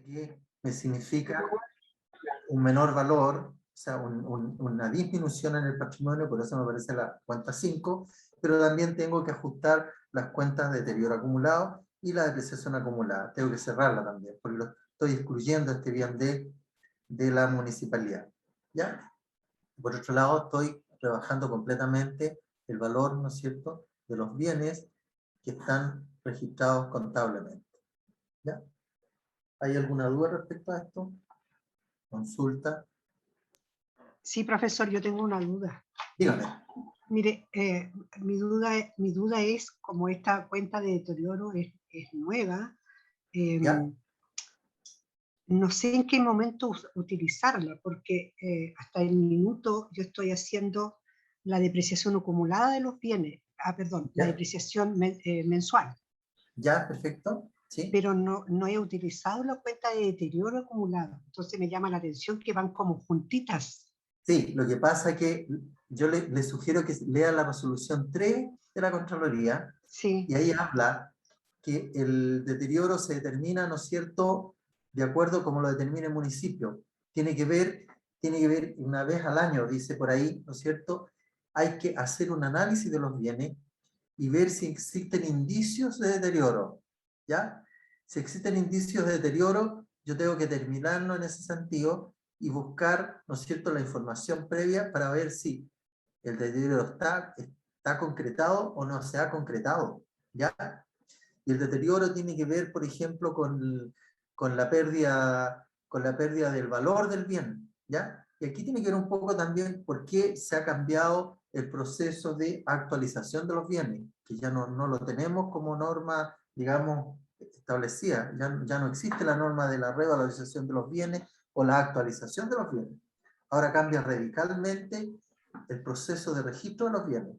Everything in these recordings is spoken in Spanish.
que me significa un menor valor, o sea, una disminución en el patrimonio, por eso me aparece la cuenta 5, pero también tengo que ajustar las cuentas de deterioro acumulado y la depreciación acumulada. Tengo que cerrarla también, porque lo estoy excluyendo este bien de la municipalidad. ¿Ya? Por otro lado, estoy rebajando completamente el valor, ¿no es cierto?, de los bienes que están registrados contablemente. ¿Ya? ¿Hay alguna duda respecto a esto? Consulta. Sí, profesor, yo tengo una duda. Dígame. Mire, mi duda es, como esta cuenta de deterioro es nueva, ¿Ya? no sé en qué momento utilizarla, porque hasta el minuto yo estoy haciendo la depreciación acumulada de los bienes, perdón, la ¿Ya? depreciación mensual, ¿Ya? Perfecto. ¿Sí? pero no he utilizado la cuenta de deterioro acumulado. Entonces me llama la atención que van como juntitas. Sí, lo que pasa es que yo le sugiero que lea la resolución 3 de la Contraloría, y Sí, ahí habla que el deterioro se determina, ¿no es cierto?, de acuerdo como lo determina el municipio. Tiene que ver una vez al año, dice por ahí, ¿no es cierto? Hay que hacer un análisis de los bienes y ver si existen indicios de deterioro, ¿ya? Si existen indicios de deterioro, yo tengo que terminarlo en ese sentido y buscar, ¿no es cierto?, la información previa para ver si el deterioro está concretado o no se ha concretado, ¿ya? Y el deterioro tiene que ver, por ejemplo, con la pérdida del valor del bien, ¿ya? Y aquí tiene que ver un poco también por qué se ha cambiado el proceso de actualización de los bienes, que ya no lo tenemos como norma, digamos, establecida. Ya no existe la norma de la revalorización de los bienes o la actualización de los bienes. Ahora cambia radicalmente el proceso de registro de los bienes.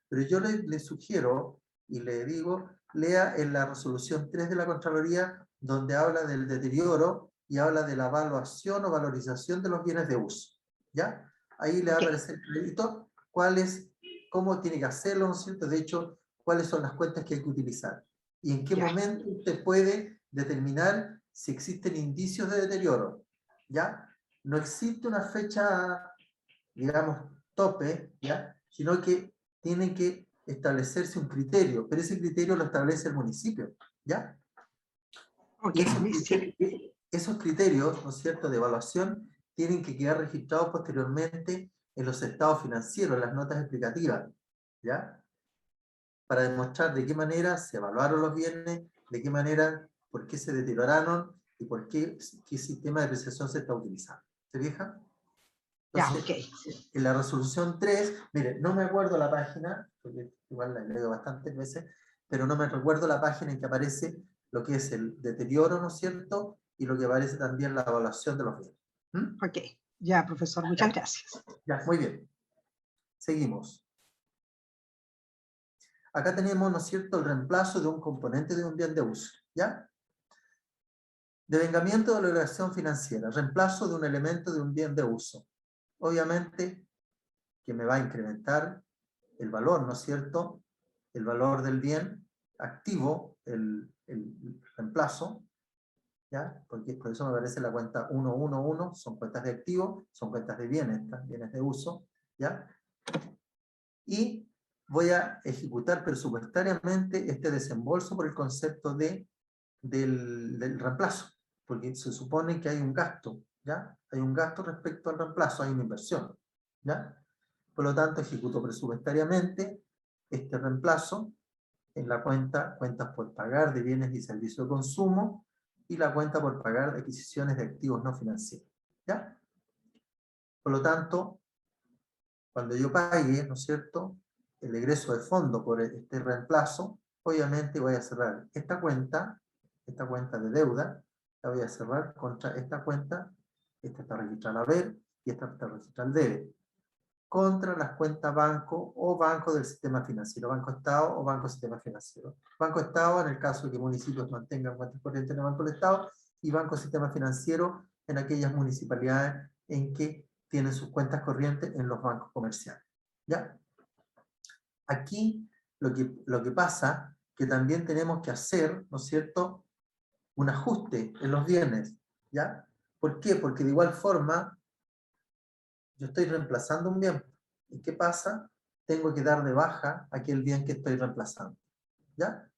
Pero yo le sugiero y le digo, lea en la resolución 3 de la Contraloría, donde habla del deterioro y habla de la evaluación o valorización de los bienes de uso. ¿Ya? Ahí le va a ok, aparecer clarito cómo tiene que hacerlo, ¿no es cierto? De hecho, cuáles son las cuentas que hay que utilizar. Y en qué ya, momento usted puede determinar si existen indicios de deterioro. ¿Ya? No existe una fecha, digamos, tope, ¿ya? Sino que tiene que establecerse un criterio, pero ese criterio lo establece el municipio, ¿ya? ok, Y sí, esos criterios, ¿no es cierto?, de evaluación, tienen que quedar registrados posteriormente en los estados financieros, en las notas explicativas, ¿ya? Para demostrar de qué manera se evaluaron los bienes, de qué manera, por qué se deterioraron y qué sistema de depreciación se está utilizando. ¿Se fija? ya, Entonces, ok, en la resolución 3, mire, no me acuerdo la página, porque igual la he leído bastantes veces, pero no me recuerdo la página en que aparece lo que es el deterioro, ¿no es cierto? Y lo que aparece también la evaluación de los bienes. ¿Mm? ok, ya, profesor, muchas Ya, gracias. ya, muy bien. Seguimos. Acá tenemos, ¿no es cierto?, el reemplazo de un componente de un bien de uso, ¿ya? Devengamiento de la obligación financiera, reemplazo de un elemento de un bien de uso. Obviamente que me va a incrementar el valor, ¿no es cierto?, el valor del bien activo, el reemplazo, ¿ya? Porque por eso me aparece la cuenta 111, son cuentas de activo, son cuentas de bienes, bienes de uso, ¿ya? Y voy a ejecutar presupuestariamente este desembolso por el concepto del reemplazo, porque se supone que hay un gasto, ¿ya? Hay un gasto respecto al reemplazo, hay una inversión, ¿ya? Por lo tanto, ejecuto presupuestariamente este reemplazo en la cuentas por pagar de bienes y servicios de consumo, y la cuenta por pagar de adquisiciones de activos no financieros, ¿ya? Por lo tanto, cuando yo pague, ¿no es cierto?, el egreso de fondo por este reemplazo, obviamente voy a cerrar esta cuenta de deuda, la voy a cerrar contra esta cuenta, esta está registrada a ver, y esta está registrada al debe, contra las cuentas banco o banco del sistema financiero, Banco Estado o Banco Sistema Financiero. Banco Estado en el caso de que municipios mantengan cuentas corrientes en el Banco del Estado, y Banco Sistema Financiero en aquellas municipalidades en que tienen sus cuentas corrientes en los bancos comerciales. ¿Ya? Aquí lo que pasa que también tenemos que hacer, ¿no es cierto?, un ajuste en los bienes. ¿Ya? ¿Por qué? Porque de igual forma yo estoy reemplazando un bien. ¿Y qué pasa? Tengo que dar de baja aquel bien que estoy reemplazando. ¿Ya?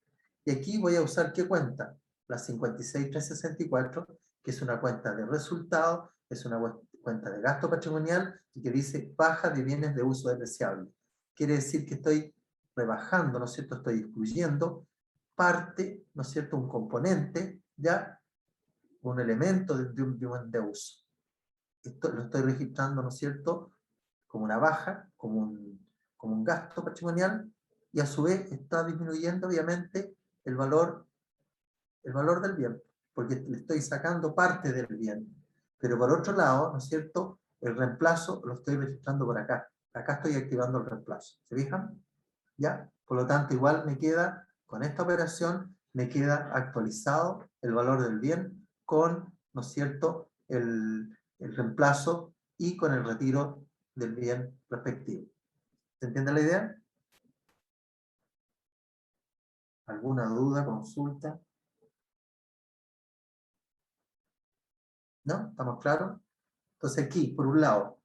Y aquí voy a usar ¿qué cuenta? La 56364, que es una cuenta de resultados, es una cuenta de gasto patrimonial y que dice baja de bienes de uso depreciable. Quiere decir que estoy rebajando, ¿no es cierto? Estoy excluyendo parte, ¿no es cierto? Un componente, ¿ya? Un elemento de un bien de uso. Esto lo estoy registrando, ¿no es cierto? Como una baja, como un gasto patrimonial, y a su vez está disminuyendo, obviamente, el valor del bien, porque le estoy sacando parte del bien. Pero por otro lado, ¿no es cierto? El reemplazo lo estoy registrando por acá. Acá estoy activando el reemplazo. ¿Se fijan? ¿Ya? Por lo tanto, igual me queda, con esta operación, me queda actualizado el valor del bien con, ¿no es cierto?, el reemplazo y con el retiro del bien respectivo. ¿Se entiende la idea? ¿Alguna duda, consulta? ¿No? ¿Estamos claros? Entonces aquí, por un lado,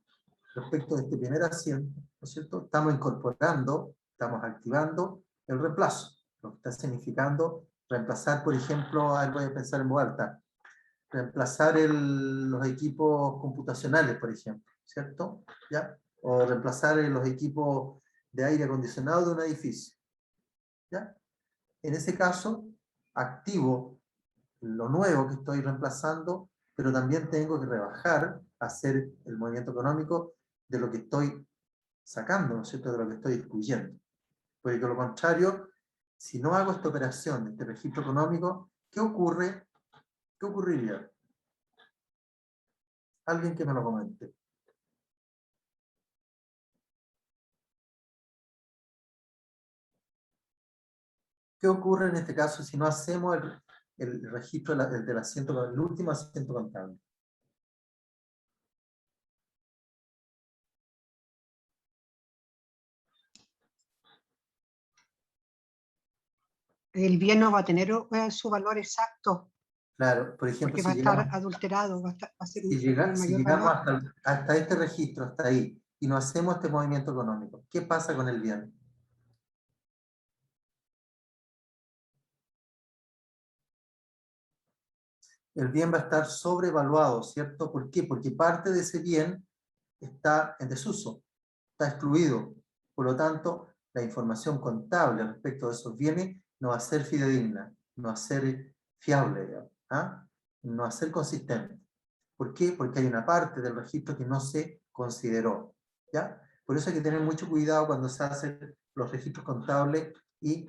respecto de este primer asiento, ¿no es cierto? Estamos incorporando, estamos activando el reemplazo, lo que está significando reemplazar, por ejemplo, voy a pensar en voz alta, reemplazar los equipos computacionales, por ejemplo, ¿cierto? ¿Ya? O reemplazar los equipos de aire acondicionado de un edificio, ¿ya? En ese caso, activo lo nuevo que estoy reemplazando, pero también tengo que rebajar, hacer el movimiento económico de lo que estoy sacando, ¿no es cierto?, de lo que estoy excluyendo. Porque de lo contrario, si no hago esta operación, este registro económico, ¿qué ocurre? ¿Qué ocurriría? Alguien que me lo comente. ¿Qué ocurre en este caso si no hacemos el registro del asiento, el último asiento contable? El bien no va a tener su valor exacto, Claro, por ejemplo, porque va a estar adulterado, va a ser un si mayor llegamos valor. hasta este registro, hasta ahí, y no hacemos este movimiento económico, ¿qué pasa con el bien? El bien va a estar sobrevaluado, ¿cierto? ¿Por qué? Porque parte de ese bien está en desuso, está excluido. Por lo tanto, la información contable respecto de esos bienes no va a ser fidedigna, no va a ser fiable, digamos, ¿ah? No va a ser consistente. ¿Por qué? Porque hay una parte del registro que no se consideró, ¿ya? Por eso hay que tener mucho cuidado cuando se hacen los registros contables y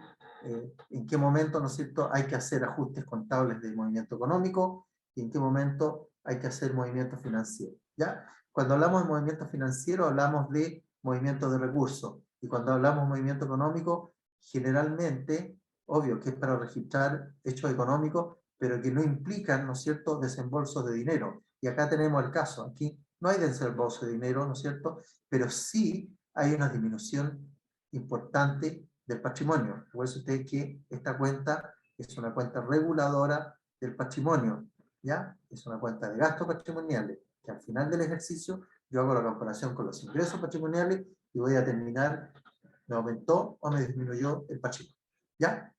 en qué momento, ¿no es cierto?, hay que hacer ajustes contables de movimiento económico y en qué momento hay que hacer movimiento financiero, ¿ya? Cuando hablamos de movimiento financiero hablamos de movimiento de recursos y cuando hablamos de movimiento económico generalmente, obvio que es para registrar hechos económicos, pero que no implican, ¿no es cierto?, desembolsos de dinero. Y acá tenemos el caso, aquí no hay desembolso de dinero, ¿no es cierto?, pero sí hay una disminución importante del patrimonio. Recuerden ustedes que esta cuenta es una cuenta reguladora del patrimonio, ¿ya? Es una cuenta de gastos patrimoniales, que al final del ejercicio yo hago la comparación con los ingresos patrimoniales y voy a determinar, ¿me aumentó o me disminuyó el patrimonio? ¿Ya?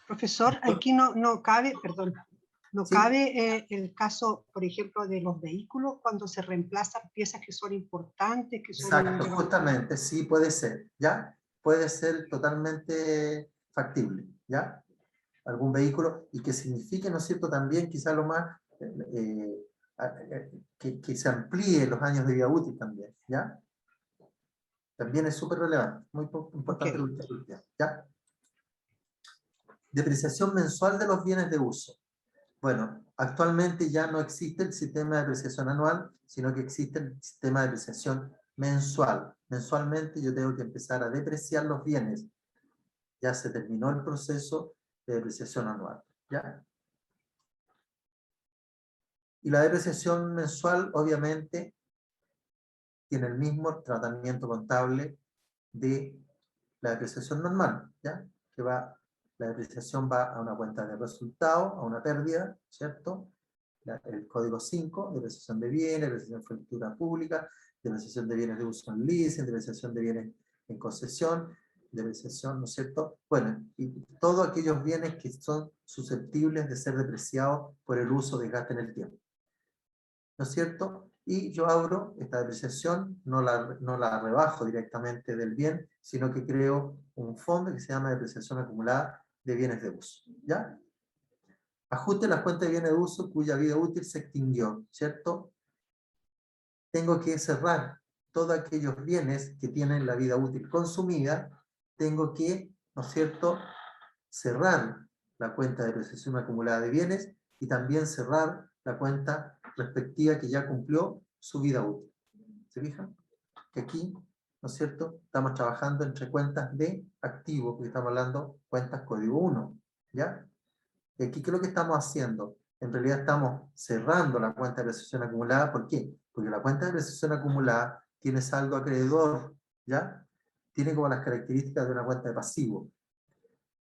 Profesor, aquí no cabe, perdón, no ¿Sí? cabe el caso, por ejemplo, de los vehículos cuando se reemplazan piezas que son importantes, que son Exacto, de justamente, sí puede ser, ¿ya? Puede ser totalmente factible, ¿ya? Algún vehículo y que signifique, ¿no es cierto?, también quizá lo más, que se amplíe los años de vida útil también, ¿ya? También es súper relevante, muy Ok. importante lo que usted plantea, ¿ya? Depreciación mensual de los bienes de uso. Bueno, actualmente ya no existe el sistema de depreciación anual, sino que existe el sistema de depreciación mensual. Mensualmente yo tengo que empezar a depreciar los bienes. Ya se terminó el proceso de depreciación anual, ¿ya? Y la depreciación mensual, obviamente, tiene el mismo tratamiento contable de la depreciación normal, ¿ya? Que va La depreciación va a una cuenta de resultado, a una pérdida, ¿cierto? El código 5, depreciación de bienes, depreciación de infraestructura pública, depreciación de bienes de uso en leasing, depreciación de bienes en concesión, depreciación, ¿no es cierto? Bueno, y todos aquellos bienes que son susceptibles de ser depreciados por el uso de desgaste en el tiempo, ¿no es cierto? Y yo abro esta depreciación, no la rebajo directamente del bien, sino que creo un fondo que se llama depreciación acumulada de bienes de uso, ¿ya? Ajuste las cuentas de bienes de uso cuya vida útil se extinguió, ¿cierto? Tengo que cerrar todos aquellos bienes que tienen la vida útil consumida, tengo que, ¿no es cierto?, cerrar la cuenta de depreciación acumulada de bienes y también cerrar la cuenta respectiva que ya cumplió su vida útil. ¿Se fijan? Que aquí, ¿no es cierto?, estamos trabajando entre cuentas de activo, porque estamos hablando cuentas código 1, ¿ya? Y aquí, ¿qué es lo que estamos haciendo? En realidad estamos cerrando la cuenta de depreciación acumulada. ¿Por qué? Porque la cuenta de depreciación acumulada tiene saldo acreedor, ¿ya? Tiene como las características de una cuenta de pasivo.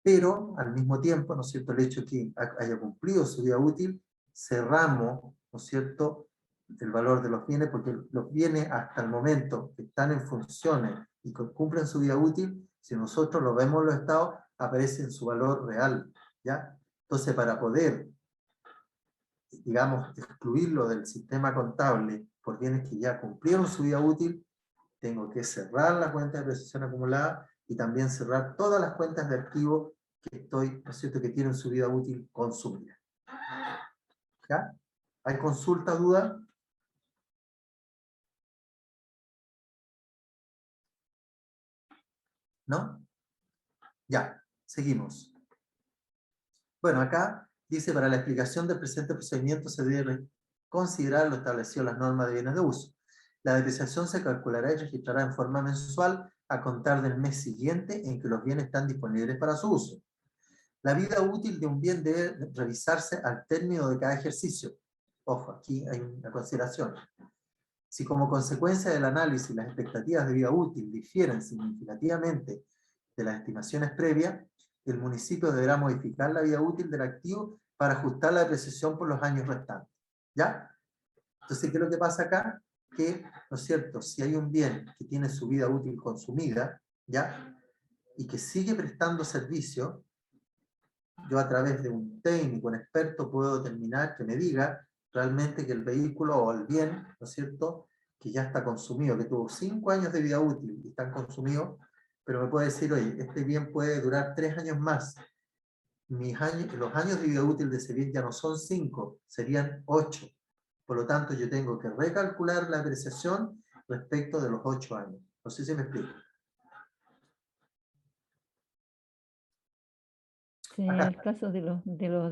Pero, al mismo tiempo, ¿no es cierto?, el hecho de que haya cumplido su vida útil, cerramos, ¿no es cierto?, el valor de los bienes, porque los bienes hasta el momento que están en funciones y que cumplen su vida útil, si nosotros los vemos en los estados, aparece en su valor real, ¿ya? Entonces, para poder, digamos, excluirlo del sistema contable por bienes que ya cumplieron su vida útil, tengo que cerrar la cuenta de depreciación acumulada y también cerrar todas las cuentas de activo que ¿no es cierto?, que tienen su vida útil consumida. ¿Ya? ¿Hay consulta, duda? ¿No? Ya, seguimos. Bueno, acá dice, para la explicación del presente procedimiento se debe considerar lo establecido en las normas de bienes de uso. La depreciación se calculará y registrará en forma mensual a contar del mes siguiente en que los bienes están disponibles para su uso. La vida útil de un bien debe revisarse al término de cada ejercicio. Ojo, aquí hay una consideración. Si como consecuencia del análisis las expectativas de vida útil difieren significativamente de las estimaciones previas, el municipio deberá modificar la vida útil del activo para ajustar la depreciación por los años restantes. ¿Ya? Entonces, ¿qué es lo que pasa acá? Que, ¿no es cierto?, si hay un bien que tiene su vida útil consumida, ¿ya?, y que sigue prestando servicio, yo a través de un técnico, un experto, puedo determinar que me diga realmente que el vehículo o el bien, ¿no es cierto?, que ya está consumido, que tuvo 5 años de vida útil y están consumidos, pero me puede decir, oye, este bien puede durar 3 años más. Los años de vida útil de ese bien ya no son 5, serían 8. Por lo tanto, yo tengo que recalcular la apreciación respecto de los 8 años. No sé si me explico. Sí, el caso de los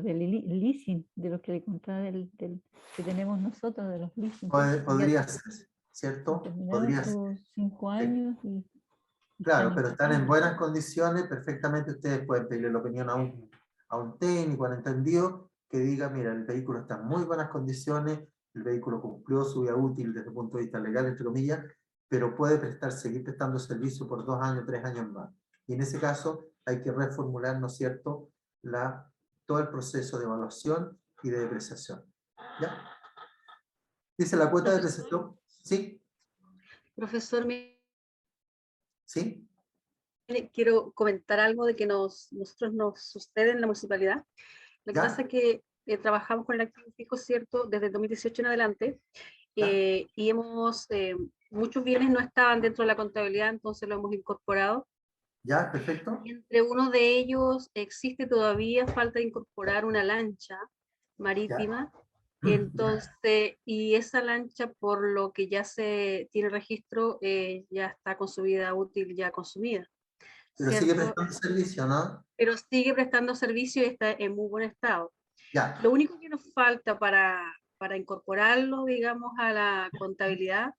del leasing, de los que le contaba que tenemos nosotros, de los leasing. Podría ser, ¿cierto? Terminaron Podría ser. sus 5 años y Claro, pero están en buenas condiciones, perfectamente ustedes pueden pedirle la opinión a un técnico, al entendido, que diga, mira, el vehículo está en muy buenas condiciones, el vehículo cumplió su vida útil desde el punto de vista legal, entre comillas, pero puede seguir prestando servicio por 2 años, 3 años más. Y en ese caso hay que reformular, ¿no es cierto?, todo el proceso de evaluación y de depreciación. ¿Ya? Dice la cuota de depreciación. ¿Sí? Profesor, ¿Sí? quiero comentar algo de que nosotros nos sucede en la municipalidad. Lo que ¿Ya? pasa es que trabajamos con el activo fijo, ¿cierto?, desde el 2018 en adelante, y muchos bienes no estaban dentro de la contabilidad, entonces lo hemos incorporado. ¿Ya? Perfecto. Y entre uno de ellos existe todavía falta de incorporar una lancha marítima. Entonces, y esa lancha, por lo que ya se tiene registro, ya está con su vida útil ya consumida. Pero sigue ¿Cierto? prestando servicio, ¿no? Pero sigue prestando servicio y está en muy buen estado. Ya. Lo único que nos falta para incorporarlo, digamos, a la contabilidad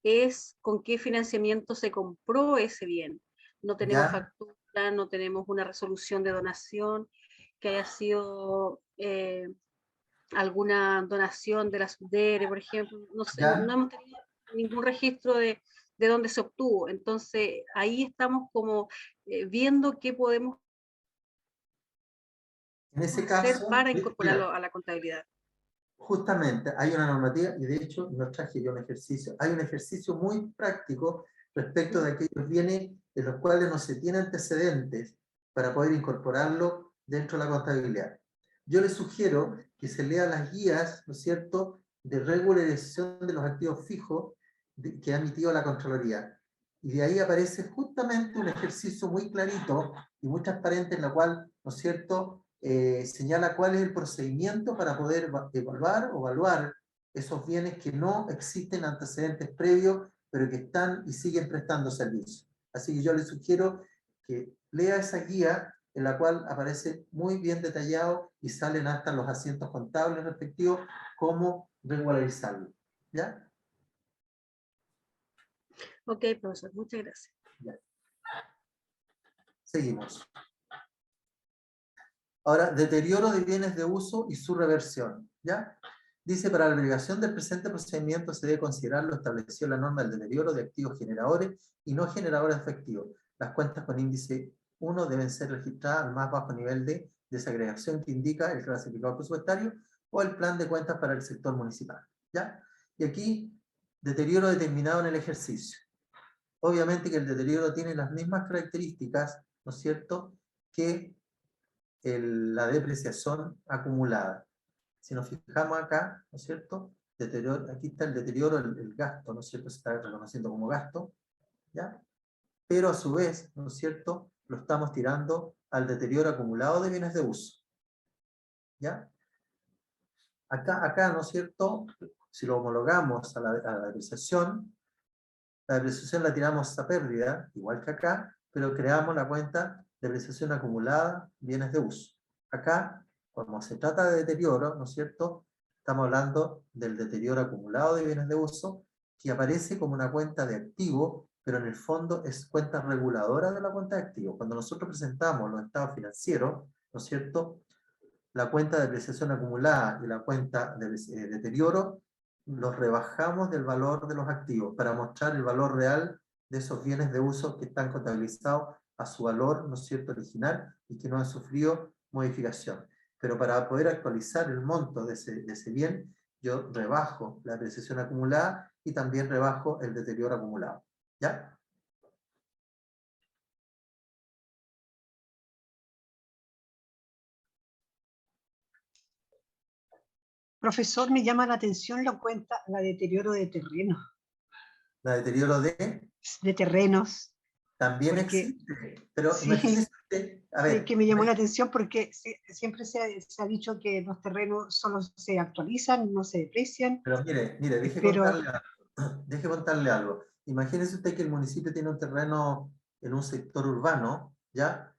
es con qué financiamiento se compró ese bien. No tenemos Ya. factura, no tenemos una resolución de donación que haya sido alguna donación de la SUDERE, por ejemplo. No sé, Ya. no hemos tenido ningún registro de dónde se obtuvo. Entonces, ahí estamos como viendo qué podemos En ese hacer caso, para mira, incorporarlo a la contabilidad. justamente hay una normativa, y de hecho nos traje yo un ejercicio. Hay un ejercicio muy práctico respecto de aquellos bienes en los cuales no se tiene antecedentes para poder incorporarlo dentro de la contabilidad. Yo les sugiero que se lean las guías, ¿no es cierto?, de regularización de los activos fijos que ha emitido la Contraloría. Y de ahí aparece justamente un ejercicio muy clarito y muy transparente en la cual, ¿no es cierto?, señala cuál es el procedimiento para poder evaluar o evaluar esos bienes que no existen antecedentes previos, pero que están y siguen prestando servicio. Así que yo les sugiero que lea esa guía en la cual aparece muy bien detallado y salen hasta los asientos contables respectivos, cómo regularizarlo. ¿Ya? Ok, profesor, muchas gracias. Ya. Seguimos. Ahora, deterioro de bienes de uso y su reversión. ¿Ya? Dice, para la obligación del presente procedimiento se debe considerar lo establecido en la norma del deterioro de activos generadores y no generadores efectivos. Las cuentas con índice 1 deben ser registradas al más bajo nivel de desagregación que indica el clasificador presupuestario o el plan de cuentas para el sector municipal. ¿Ya? Y aquí, deterioro determinado en el ejercicio. Obviamente que el deterioro tiene las mismas características, ¿no es cierto?, que la depreciación acumulada. Si nos fijamos acá, ¿no es cierto?, deterioro, aquí está el deterioro, el gasto, ¿no es cierto?, se está reconociendo como gasto, ¿ya? Pero a su vez, ¿no es cierto?, lo estamos tirando al deterioro acumulado de bienes de uso, ¿ya? Acá, ¿no es cierto?, si lo homologamos a la depreciación la tiramos a pérdida, igual que acá, pero creamos la cuenta de depreciación acumulada, bienes de uso. Acá, como se trata de deterioro, ¿no es cierto?, estamos hablando del deterioro acumulado de bienes de uso, que aparece como una cuenta de activo, pero en el fondo es cuenta reguladora de la cuenta de activo. Cuando nosotros presentamos los estados financieros, ¿no es cierto?, la cuenta de depreciación acumulada y la cuenta de deterioro, los rebajamos del valor de los activos para mostrar el valor real de esos bienes de uso que están contabilizados a su valor, ¿no es cierto?, original y que no han sufrido modificación. Pero para poder actualizar el monto de ese bien, yo rebajo la depreciación acumulada y también rebajo el deterioro acumulado. ¿Ya? Profesor, me llama la atención la cuenta, la deterioro de terrenos. La deterioro De terrenos. también Porque, existe, pero sí, imagínese usted, a ver, que me llamó la atención porque siempre se ha dicho que los terrenos solo se actualizan, no se deprecian. pero mire, Pero deje contarle algo. Imagínese usted que el municipio tiene un terreno en un sector urbano, ¿ya?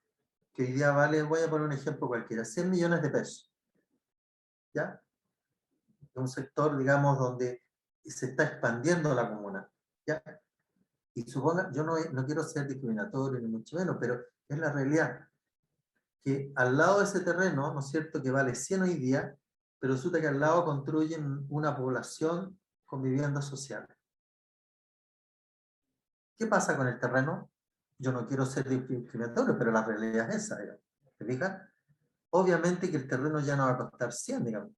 Que hoy día vale, voy a poner un ejemplo cualquiera, 100 millones de pesos, ¿ya? Un sector, digamos, donde se está expandiendo la comuna, ¿ya? Y suponga, yo no quiero ser discriminatorio ni mucho menos, pero es la realidad, que al lado de ese terreno, ¿no es cierto?, que vale 100 hoy día, pero resulta que al lado construyen una población con viviendas sociales. ¿Qué pasa con el terreno? Yo no quiero ser discriminatorio, pero la realidad es esa, digamos. ¿Te fijas? Obviamente que el terreno ya no va a costar 100, digamos.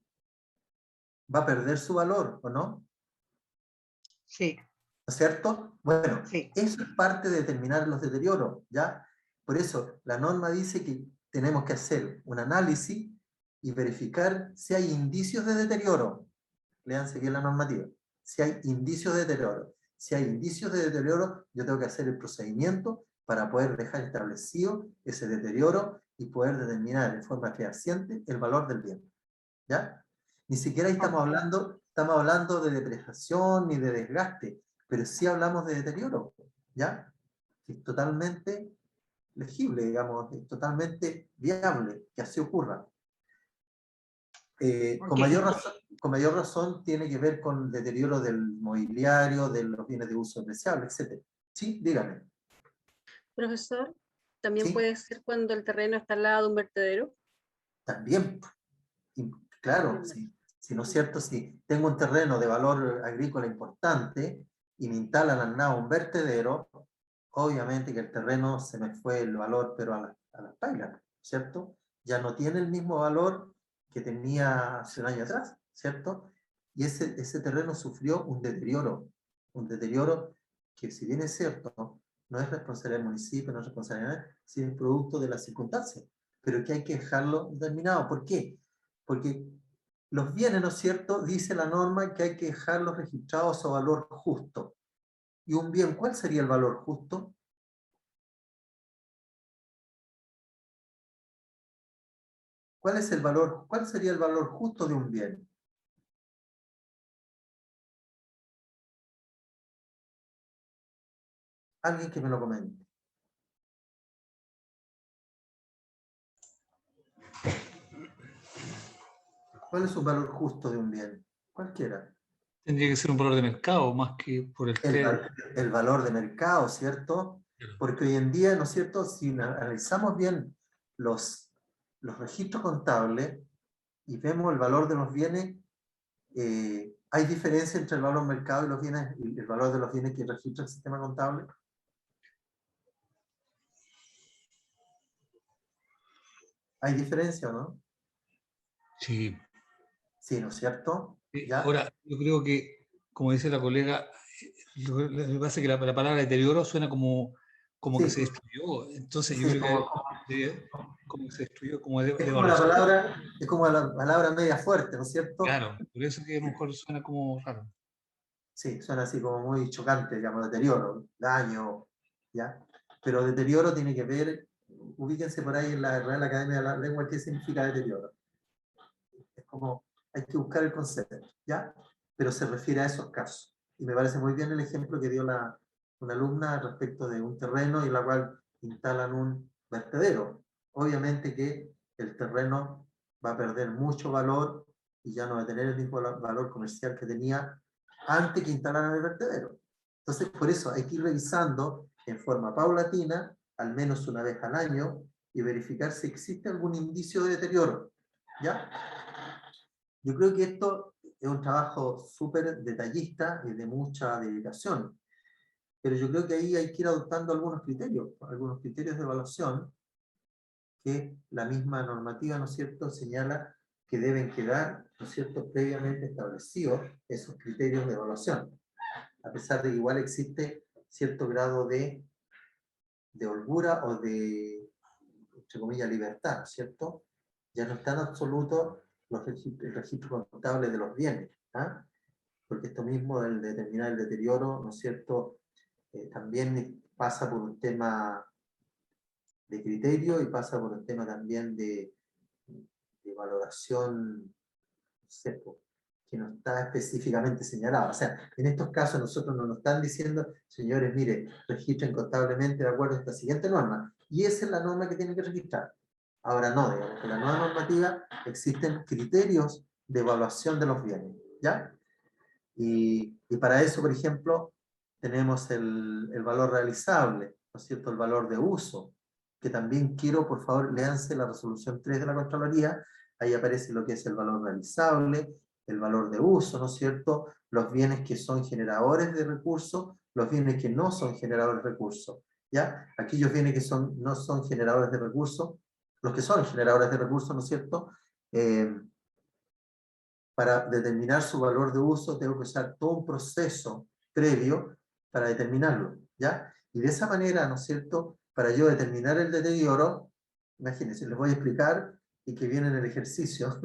Va a perder su valor, ¿o no? sí, ¿No es cierto? Bueno, sí. eso es parte de determinar los deterioros, ¿ya? Por eso, la norma dice que tenemos que hacer un análisis y verificar si hay indicios de deterioro. Léanse bien la normativa. Si hay indicios de deterioro. Si hay indicios de deterioro, yo tengo que hacer el procedimiento para poder dejar establecido ese deterioro y poder determinar en forma fehaciente el valor del bien. ¿Ya? Ni siquiera ahí estamos hablando de depreciación ni de desgaste, pero sí hablamos de deterioro, ¿ya? Que es totalmente legible, digamos, es totalmente viable que así ocurra. Con mayor razón tiene que ver con el deterioro del mobiliario, de los bienes de uso deseable, etc. Sí, dígame. Profesor, también Sí, puede ser cuando el terreno está al lado de un vertedero. también. Y, claro, si no es cierto, si tengo un terreno de valor agrícola importante y me instalan al lado un vertedero, obviamente que el terreno se me fue el valor, pero a las pailas, ¿cierto? ya no tiene el mismo valor que tenía hace un año atrás, ¿cierto? Y ese terreno sufrió un deterioro que, si bien es cierto, no es responsabilidad del municipio, no es responsabilidad, sino es producto de las circunstancias, pero que hay que dejarlo determinado. ¿Por qué? Porque los bienes, ¿no es cierto?, dice la norma que hay que dejarlos registrados a valor justo. ¿Y un bien, cuál sería el valor justo? ¿Cuál sería el valor justo de un bien? Alguien que me lo comente. ¿Cuál es un valor justo de un bien? Cualquiera. Tendría que ser un valor de mercado más que por el crédito. El valor de mercado, ¿cierto? Porque hoy en día, ¿no es cierto?, si analizamos bien los registros contables y vemos el valor de los bienes, ¿hay diferencia entre el valor mercado y el valor de los bienes que registra el sistema contable? ¿Hay diferencia o no? Sí. Sí, ¿no es cierto? ¿Ya? Ahora, yo creo que, como dice la colega, lo que pasa es que la palabra deterioro suena como Sí. que se destruyó. Entonces Sí, yo creo que como que se destruyó, como es como devaluación. es como la palabra media fuerte, ¿no es cierto? Claro, por eso que a lo mejor suena como raro. Sí, suena así como muy chocante, digamos, deterioro, daño, ¿ya? Pero deterioro tiene que ver, ubíquense por ahí en la Real Academia de la Lengua, ¿qué significa deterioro? Es como, hay que buscar el concepto, ¿ya? Pero se refiere a esos casos. Y me parece muy bien el ejemplo que dio una alumna respecto de un terreno en la cual instalan un vertedero. Obviamente que el terreno va a perder mucho valor y ya no va a tener el mismo valor comercial que tenía antes que instalaran el vertedero. Entonces, por eso hay que ir revisando en forma paulatina, al menos una vez al año, y verificar si existe algún indicio de deterioro, ¿ya? Yo creo que esto es un trabajo súper detallista y de mucha dedicación, pero yo creo que ahí hay que ir adoptando algunos criterios de evaluación que la misma normativa, ¿no es cierto?, señala que deben quedar, ¿no es cierto?, previamente establecidos esos criterios de evaluación, a pesar de que igual existe cierto grado de holgura o de, entre comillas, libertad, ¿no es cierto? Ya no están absolutos el registro contable de los bienes, ¿ah? Porque esto mismo del determinar el deterioro, ¿no es cierto?, también pasa por un tema de criterio y pasa por un tema también de valoración, no sé, que no está específicamente señalado. O sea, en estos casos nosotros no nos están diciendo, señores, mire, registren contablemente de acuerdo a esta siguiente norma. Y esa es la norma que tienen que registrar. Ahora no, digamos, en la nueva normativa existen criterios de evaluación de los bienes, ¿ya? Y para eso, por ejemplo, tenemos el valor realizable, ¿no es cierto?, el valor de uso, que también quiero, por favor, léanse la resolución 3 de la Contraloría, ahí aparece lo que es el valor realizable, el valor de uso, ¿no es cierto?, los bienes que son generadores de recursos, los bienes que no son generadores de recursos, ¿ya? Aquellos bienes que no son generadores de recursos, los que son generadores de recursos, ¿no es cierto?, para determinar su valor de uso, tengo que usar todo un proceso previo para determinarlo, ¿ya? Y de esa manera, ¿no es cierto?, para yo determinar el deterioro, imagínense, les voy a explicar y que viene en el ejercicio,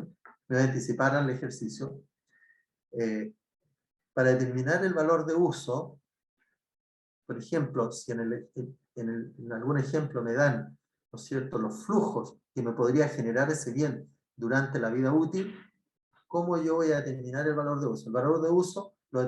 me voy a anticipar al ejercicio. Para determinar el valor de uso, por ejemplo, si en algún ejemplo me dan, ¿no es cierto?, los flujos que me podría generar ese bien durante la vida útil, ¿cómo yo voy a determinar el valor de uso? El valor de uso lo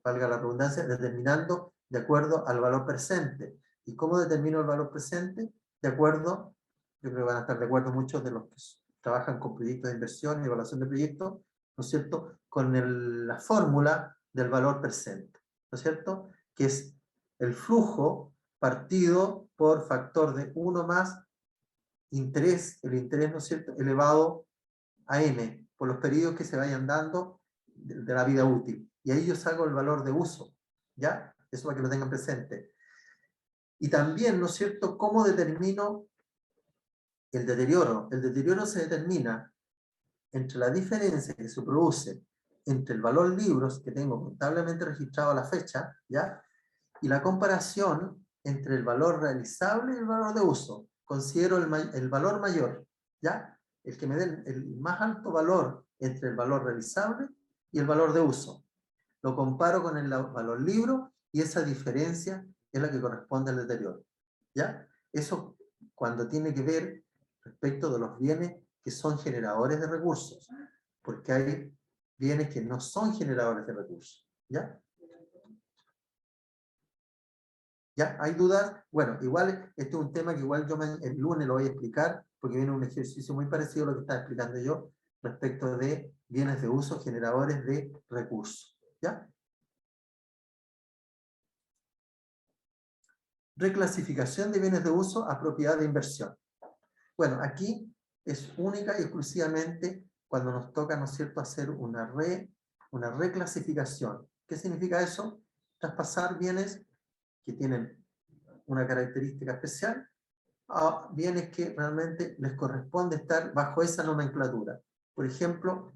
valga la redundancia, determinando de acuerdo al valor presente. ¿Y cómo determino el valor presente? De acuerdo, yo creo que van a estar de acuerdo muchos de los que trabajan con proyectos de inversión y evaluación de proyectos, ¿no es cierto?, con la fórmula del valor presente, ¿no es cierto?, que es el flujo partido por factor de 1 más interés, el interés, ¿no es cierto?, elevado a n, por los periodos que se vayan dando de la vida útil. Y ahí yo saco el valor de uso, ¿ya? Eso para que lo tengan presente. Y también, ¿no es cierto?, cómo determino el deterioro se determina entre la diferencia que se produce entre el valor libros que tengo contablemente registrado a la fecha, ¿ya? Y la comparación entre el valor realizable y el valor de uso. Considero el valor mayor, ¿ya? El que me dé el más alto valor entre el valor realizable y el valor de uso. Lo comparo con el valor libro y esa diferencia es la que corresponde al deterioro, ¿ya? Eso cuando tiene que ver respecto de los bienes que son generadores de recursos, porque hay bienes que no son generadores de recursos, ¿ya? ¿Ya? ¿Hay dudas? Bueno, igual este es un tema que igual yo el lunes lo voy a explicar, porque viene un ejercicio muy parecido a lo que estaba explicando yo respecto de bienes de uso generadores de recursos, ¿ya? Reclasificación de bienes de uso a propiedad de inversión. Bueno, aquí es única y exclusivamente cuando nos toca, ¿no es cierto?, hacer una reclasificación. ¿Qué significa eso? Traspasar bienes que tienen una característica especial a bienes que realmente les corresponde estar bajo esa nomenclatura. Por ejemplo,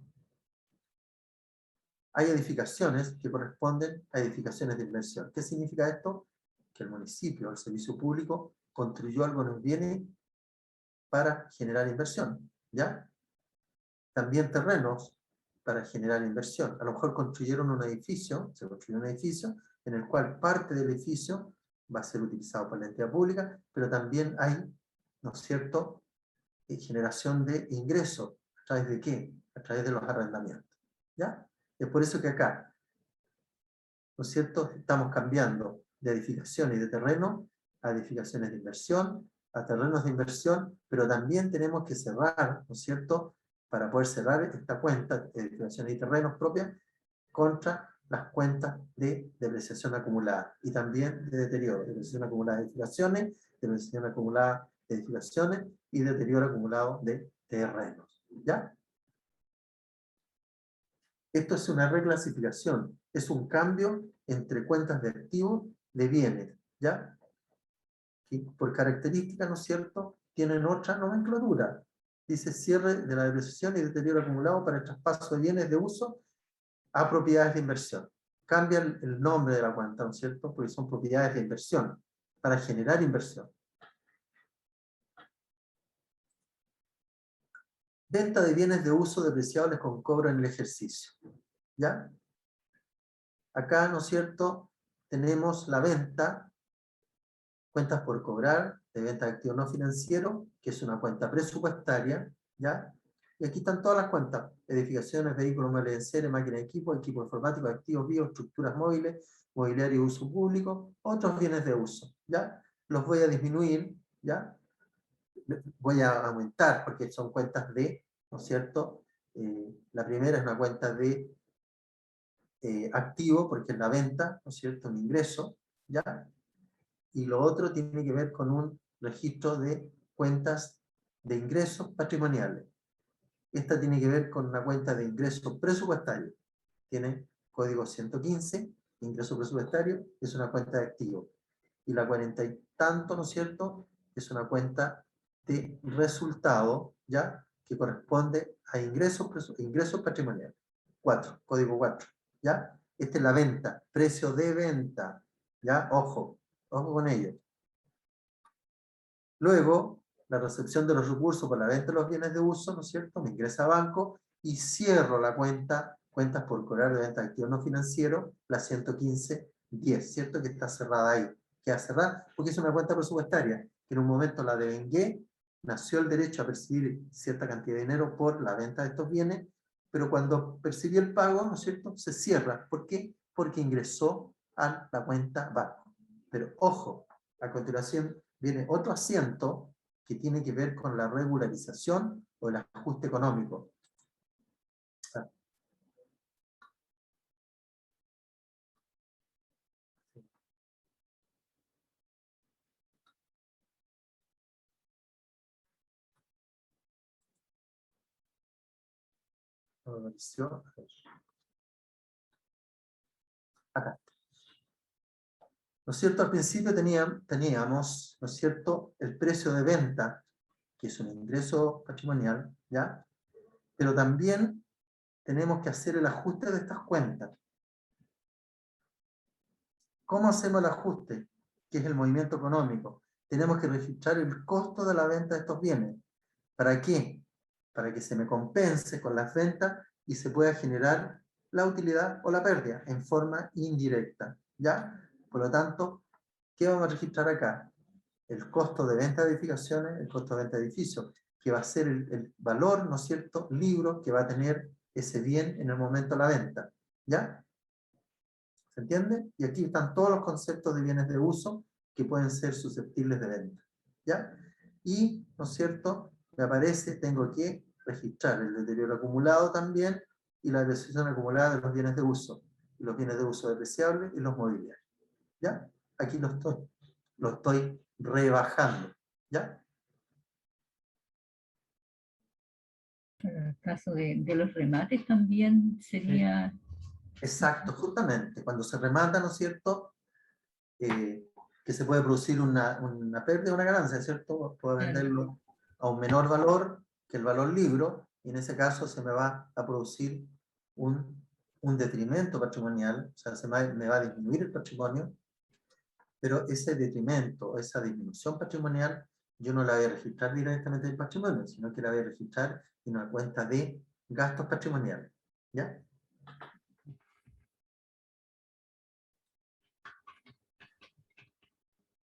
hay edificaciones que corresponden a edificaciones de inversión. ¿Qué significa esto? Que el municipio, el servicio público, construyó algunos bienes para generar inversión, ¿ya? También terrenos para generar inversión. A lo mejor construyeron un edificio, se construyó un edificio en el cual parte del edificio va a ser utilizado por la entidad pública, pero también hay, ¿no es cierto?, generación de ingresos. ¿A través de qué? A través de los arrendamientos, ¿ya? Es por eso que acá, ¿no es cierto?, estamos cambiando de edificación y de terreno a edificaciones de inversión, a terrenos de inversión, pero también tenemos que cerrar, ¿no es cierto?, para poder cerrar esta cuenta de edificaciones y terrenos propias contra las cuentas de depreciación acumulada y también de deterioro, depreciación acumulada de edificaciones, depreciación acumulada de edificaciones y deterioro acumulado de terrenos, ¿ya? Esto es una reclasificación, es un cambio entre cuentas de activos de bienes, ¿ya? Y por característica, ¿no es cierto?, tienen otra nomenclatura. Dice cierre de la depreciación y deterioro acumulado para el traspaso de bienes de uso a propiedades de inversión. Cambia el nombre de la cuenta, ¿no es cierto?, porque son propiedades de inversión, para generar inversión. Venta de bienes de uso depreciables con cobro en el ejercicio, ¿ya? Acá, ¿no es cierto?, tenemos la venta, cuentas por cobrar, de venta de activo no financiero, que es una cuenta presupuestaria, ¿ya? Y aquí están todas las cuentas: edificaciones, vehículos, muebles de serie, máquinas de equipo informático, activos vivos, estructuras móviles, mobiliario de uso público, otros bienes de uso, ¿ya? Los voy a disminuir, ¿ya? Voy a aumentar, porque son cuentas de, ¿no es cierto? La primera es una cuenta de activo, porque es la venta, ¿no es cierto?, un ingreso, ¿ya? Y lo otro tiene que ver con un registro de cuentas de ingresos patrimoniales. Esta tiene que ver con una cuenta de ingresos presupuestarios. Tiene código 115, ingreso presupuestario, es una cuenta de activo. Y la 40 y tanto, ¿no es cierto?, es una cuenta de resultado, ¿ya?, que corresponde a ingresos patrimoniales. 4, código 4, ¿ya? Esta es la venta, precio de venta, ¿ya? Ojo con ello. Luego, la recepción de los recursos por la venta de los bienes de uso, ¿no es cierto?, me ingresa a banco y cierro la cuenta, cuentas por cobrar de venta de activos no financieros, la 115.10, ¿cierto?, que está cerrada ahí. Queda cerrada porque es una cuenta presupuestaria, que en un momento la devengué, nació el derecho a percibir cierta cantidad de dinero por la venta de estos bienes, pero cuando percibí el pago, ¿no es cierto?, se cierra. ¿Por qué? Porque ingresó a la cuenta banco. Pero ojo, a continuación viene otro asiento que tiene que ver con la regularización o el ajuste económico. Acá. ¿No es cierto? Al principio teníamos, ¿no es cierto?, el precio de venta que es un ingreso patrimonial, ¿ya? Pero también tenemos que hacer el ajuste de estas cuentas. ¿Cómo hacemos el ajuste? Que es el movimiento económico. Tenemos que registrar el costo de la venta de estos bienes. ¿Para qué? Para que se me compense con las ventas y se pueda generar la utilidad o la pérdida en forma indirecta, ¿ya? Por lo tanto, ¿qué vamos a registrar acá? El costo de venta de edificaciones, el costo de venta de edificios, que va a ser el valor, ¿no es cierto?, libro que va a tener ese bien en el momento de la venta, ¿ya? ¿Se entiende? Y aquí están todos los conceptos de bienes de uso que pueden ser susceptibles de venta, ¿ya? Y, ¿no es cierto?, me aparece, tengo que registrar el deterioro acumulado también y la depreciación acumulada de los bienes de uso, y los bienes de uso depreciables y los mobiliarios, ¿ya? Aquí lo estoy rebajando, ¿ya? En el caso de los remates también sería... Exacto, justamente. Cuando se remata, ¿no es cierto?, que se puede producir una pérdida o una ganancia, ¿cierto? Puedo venderlo a un menor valor que el valor libro, y en ese caso se me va a producir un detrimento patrimonial, o sea, me va a disminuir el patrimonio, pero ese detrimento, esa disminución patrimonial, yo no la voy a registrar directamente en el patrimonio, sino que la voy a registrar en una cuenta de gastos patrimoniales, ¿ya?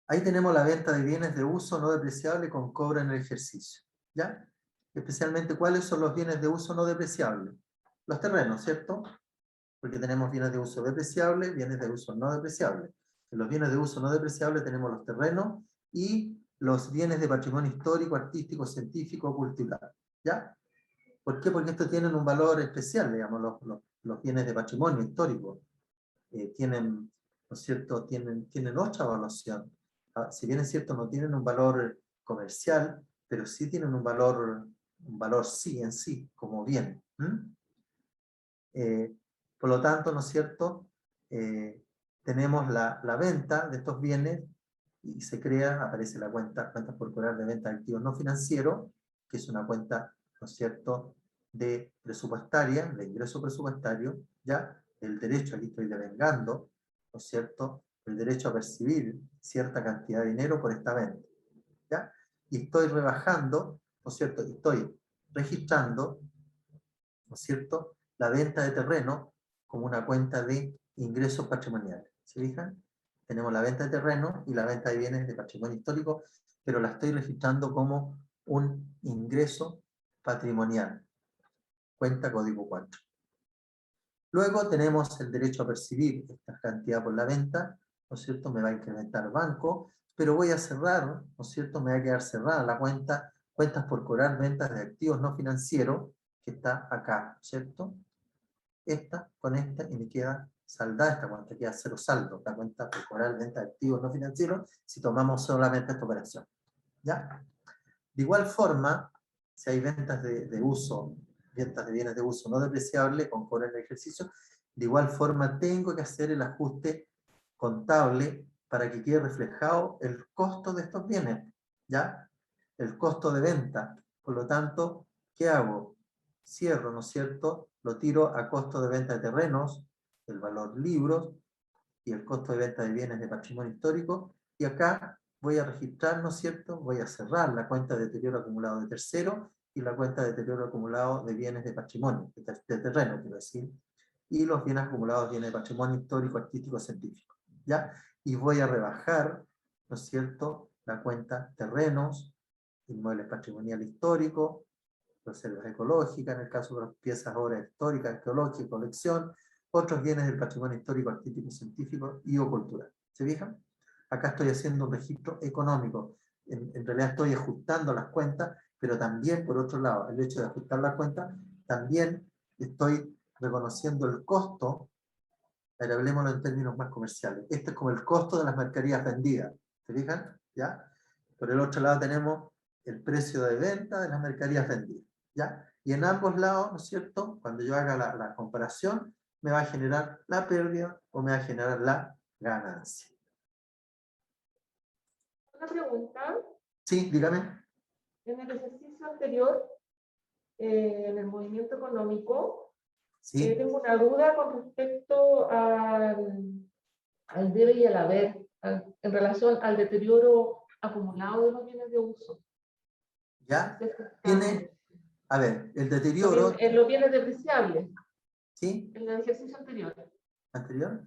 Ahí tenemos la venta de bienes de uso no depreciable con cobro en el ejercicio, ¿ya? Especialmente, ¿cuáles son los bienes de uso no depreciables? Los terrenos, ¿cierto? Porque tenemos bienes de uso depreciable, bienes de uso no depreciable. En los bienes de uso no depreciable tenemos los terrenos y los bienes de patrimonio histórico, artístico, científico, cultural, ¿ya? ¿Por qué? Porque estos tienen un valor especial, digamos, los bienes de patrimonio histórico tienen, ¿no es cierto?, tienen otra evaluación. Si bien es cierto, no tienen un valor comercial, pero sí tienen un valor sí en sí, como bien. Por lo tanto, ¿no es cierto?, tenemos la venta de estos bienes y se crea, aparece la cuenta por cobrar de venta de activos no financieros, que es una cuenta, ¿no es cierto?, de presupuestaria, de ingreso presupuestario, ¿ya? El derecho, aquí estoy devengando, ¿no es cierto?, el derecho a percibir cierta cantidad de dinero por esta venta, ¿ya? Y estoy rebajando, ¿no es cierto?, estoy registrando, ¿no es cierto?, la venta de terreno como una cuenta de ingresos patrimoniales. ¿Se fijan? Tenemos la venta de terreno y la venta de bienes de patrimonio histórico, pero la estoy registrando como un ingreso patrimonial. Cuenta código 4. Luego tenemos el derecho a percibir esta cantidad por la venta, ¿no es cierto? Me va a incrementar banco, pero voy a cerrar, ¿no es cierto? Me va a quedar cerrada la cuenta, cuentas por cobrar ventas de activos no financieros, que está acá, ¿cierto? Esta con esta y me queda saldada esta cuenta, queda cero saldo, la cuenta por cobrar ventas de activos no financieros, si tomamos solamente esta operación, ¿ya? De igual forma, si hay ventas de uso, ventas de bienes de uso no depreciable con cobro en el ejercicio, de igual forma tengo que hacer el ajuste contable para que quede reflejado el costo de estos bienes, ¿ya? El costo de venta. Por lo tanto, ¿qué hago? Cierro, ¿no es cierto? Lo tiro a costo de venta de terrenos, el valor libros y el costo de venta de bienes de patrimonio histórico, y acá voy a registrar, ¿no es cierto? Voy a cerrar la cuenta de deterioro acumulado de tercero y la cuenta de deterioro acumulado de bienes de patrimonio, de terreno, quiero decir, y los bienes acumulados de bienes de patrimonio histórico, artístico, científico, ¿ya? Y voy a rebajar, ¿no es cierto?, la cuenta terrenos, inmuebles patrimoniales históricos, reservas ecológicas, en el caso de las piezas, obras históricas, arqueológicas, colección, otros bienes del patrimonio histórico, artístico, científico y o cultural. ¿Se fijan? Acá estoy haciendo un registro económico. En realidad estoy ajustando las cuentas, pero también, por otro lado, el hecho de ajustar las cuentas, también estoy reconociendo el costo, pero hablemoslo en términos más comerciales. Este es como el costo de las mercaderías vendidas. ¿Se fijan? ¿Ya? Por el otro lado tenemos el precio de venta de las mercaderías vendidas, ¿ya? Y en ambos lados, ¿no es cierto?, cuando yo haga la comparación, me va a generar la pérdida o me va a generar la ganancia. Una pregunta. Sí, dígame. En el ejercicio anterior, en el movimiento económico, ¿Sí? tengo una duda con respecto al debe y al haber, en relación al deterioro acumulado de los bienes de uso. ¿Ya? Entonces, Tiene, a ver, el deterioro, los bienes depreciables, ¿sí? en el ejercicio anterior, Anterior.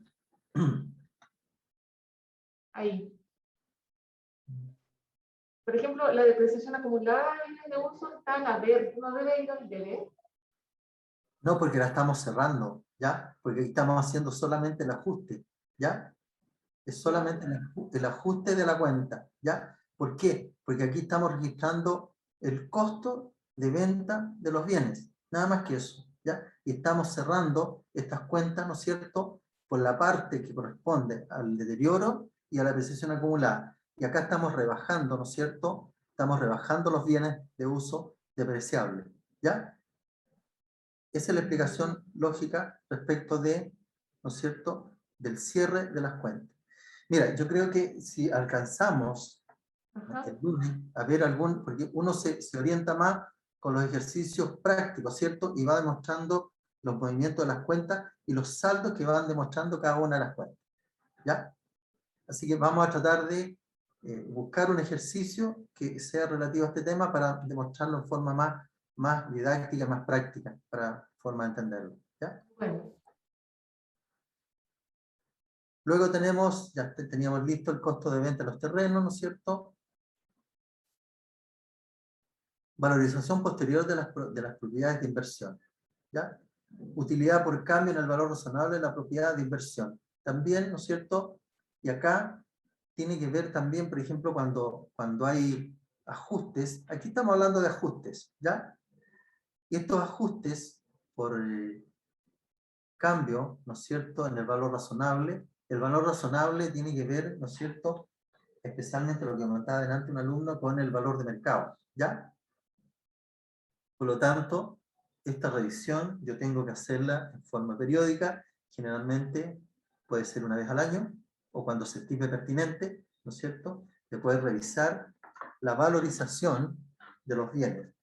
ahí. Por ejemplo, la depreciación acumulada de bienes de uso está en haber, no debe ir al deber. No, porque la estamos cerrando, ¿ya? Porque estamos haciendo solamente el ajuste, ¿ya? Es solamente el ajuste de la cuenta, ¿ya? ¿Por qué? Porque aquí estamos registrando el costo de venta de los bienes, nada más que eso, ¿ya? Y estamos cerrando estas cuentas, ¿no es cierto?, por la parte que corresponde al deterioro y a la depreciación acumulada. Y acá estamos rebajando, ¿no es cierto?, estamos rebajando los bienes de uso depreciable, ¿ya? Esa es la explicación lógica respecto de, ¿no es cierto?, del cierre de las cuentas. Mira, yo creo que si alcanzamos el lunes a ver algún, porque uno se orienta más con los ejercicios prácticos, ¿cierto? Y va demostrando los movimientos de las cuentas y los saldos que van demostrando cada una de las cuentas, ¿ya? Así que vamos a tratar de buscar un ejercicio que sea relativo a este tema para demostrarlo en forma más didáctica, más práctica, para forma de entenderlo, ¿ya? Bueno. Luego tenemos, ya teníamos listo el costo de venta de los terrenos, ¿no es cierto? Valorización posterior de las propiedades de inversión, ¿ya? Utilidad por cambio en el valor razonable de la propiedad de inversión. También, ¿no es cierto? Y acá tiene que ver también, por ejemplo, cuando hay ajustes. Aquí estamos hablando de ajustes, ¿ya? Y estos ajustes por cambio, ¿no es cierto?, en el valor razonable. El valor razonable tiene que ver, ¿no es cierto?, especialmente lo que comentaba adelante un alumno, con el valor de mercado, ¿ya? Por lo tanto, esta revisión yo tengo que hacerla en forma periódica, generalmente puede ser una vez al año, o cuando se estime pertinente, ¿no es cierto?, de poder revisar la valorización de los bienes,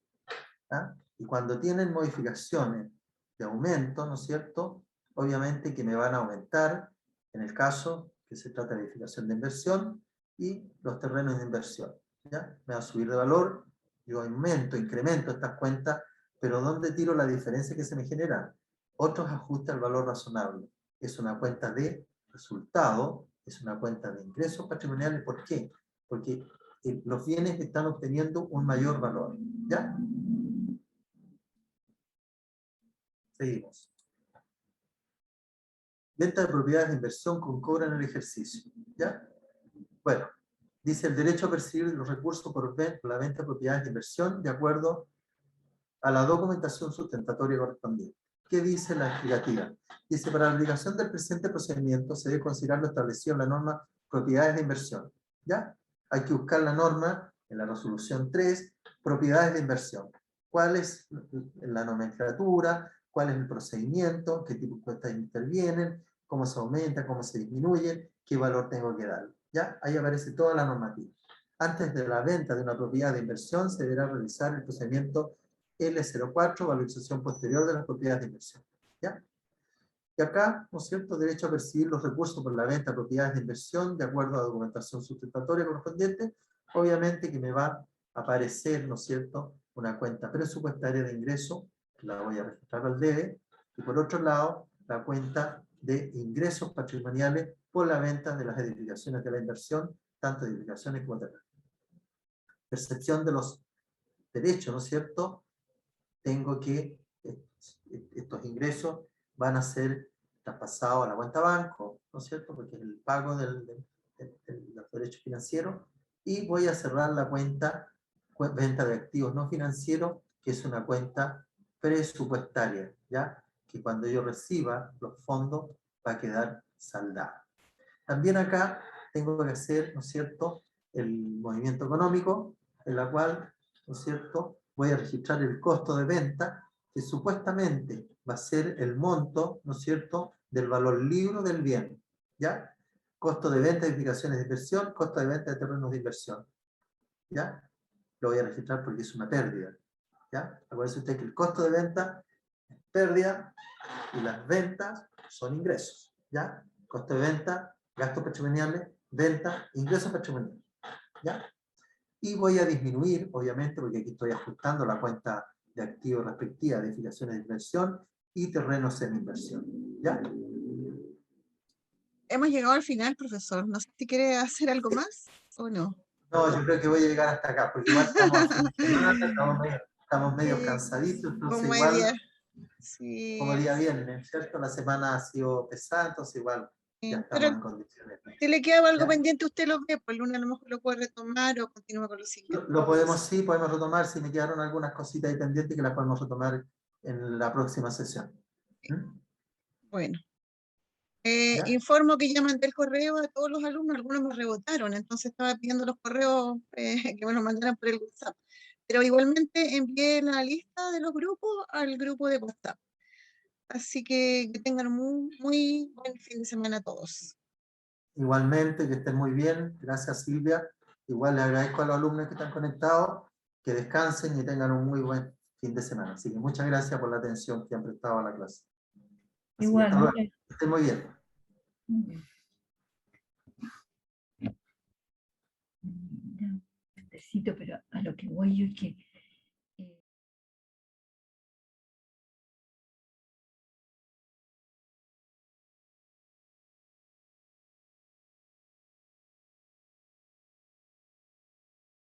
¿ah? Y cuando tienen modificaciones de aumento, ¿no es cierto?, obviamente que me van a aumentar, en el caso que se trata de edificación de inversión, y los terrenos de inversión, ¿ya? Me va a subir de valor, yo aumento, incremento estas cuentas, pero ¿dónde tiro la diferencia que se me genera? Otros ajustes al valor razonable. Es una cuenta de resultado, es una cuenta de ingresos patrimoniales. ¿Por qué? Porque los bienes están obteniendo un mayor valor, ¿ya? Seguimos. Venta de propiedades de inversión con cobro en el ejercicio, ¿ya? Bueno, dice el derecho a percibir los recursos por la venta de propiedades de inversión de acuerdo a la documentación sustentatoria correspondiente. ¿Qué dice la explicativa? Dice, para la aplicación del presente procedimiento se debe considerar lo establecido en la norma propiedades de inversión, ¿ya? Hay que buscar la norma en la resolución 3, propiedades de inversión. ¿Cuál es la nomenclatura? ¿Cuál es el procedimiento? ¿Qué tipo de cuentas intervienen? ¿Cómo se aumenta? ¿Cómo se disminuye? ¿Qué valor tengo que dar? ¿Ya? Ahí aparece toda la normativa. Antes de la venta de una propiedad de inversión se deberá realizar el procedimiento L04, valorización posterior de las propiedades de inversión, ¿ya? Y acá, ¿no es cierto?, derecho a percibir los recursos por la venta de propiedades de inversión de acuerdo a la documentación sustentatoria correspondiente. Obviamente que me va a aparecer, ¿no es cierto?, una cuenta presupuestaria de ingreso, que la voy a registrar al debe, y por otro lado, la cuenta de ingresos patrimoniales por la venta de las edificaciones de la inversión, tanto edificaciones como terrenos. Percepción de los derechos, ¿no es cierto? Tengo que, estos ingresos van a ser traspasados a la cuenta banco, ¿no es cierto? Porque es el pago de los derechos financieros, y voy a cerrar la cuenta venta de activos no financieros, que es una cuenta presupuestaria, ¿ya? Que cuando yo reciba los fondos va a quedar saldada. También acá tengo que hacer, ¿no es cierto?, el movimiento económico, en la cual, ¿no es cierto?, voy a registrar el costo de venta, que supuestamente va a ser el monto, ¿no es cierto?, del valor libro del bien, ¿ya? Costo de venta de edificaciones de inversión, costo de venta de terrenos de inversión, ¿ya? lo voy a registrar porque es una pérdida. ¿Ya? Acuérdense usted que el costo de venta es pérdida y las ventas son ingresos. ¿Ya? Costo de venta, gastos patrimoniales, venta, ingresos patrimoniales. ¿Ya? Y voy a disminuir, obviamente, porque aquí estoy ajustando la cuenta de activos respectiva, de edificaciones de inversión y terrenos en inversión. ¿Ya? Hemos llegado al final, profesor. No sé si quiere hacer algo más o no. No, yo creo que voy a llegar hasta acá, porque igual estamos a fin de semana, estamos medio Sí, cansaditos, entonces como igual, día. Sí, como día viernes, ¿cierto? La semana ha sido pesada, entonces igual ya estamos pero en condiciones. si le queda algo ¿Ya? pendiente, usted lo ve, pues el lunes a lo mejor lo puede retomar o continúa con lo siguiente. Lo podemos, sí, podemos retomar, si me quedaron algunas cositas ahí pendientes que las podemos retomar en la próxima sesión. ¿Mm? Bueno. ¿Ya? Informo que ya mandé el correo a todos los alumnos, algunos me rebotaron, entonces estaba pidiendo los correos que me los mandaran por el WhatsApp. Pero igualmente envié la lista de los grupos al grupo de WhatsApp. Así que tengan un muy buen fin de semana a todos. Igualmente, que estén muy bien. Gracias, Silvia. Igual le agradezco a los alumnos que están conectados, que descansen y tengan un muy buen fin de semana. Así que muchas gracias por la atención que han prestado a la clase. Así que Igual, hasta luego. Que estén muy bien. Necesito, pero a lo que voy yo es que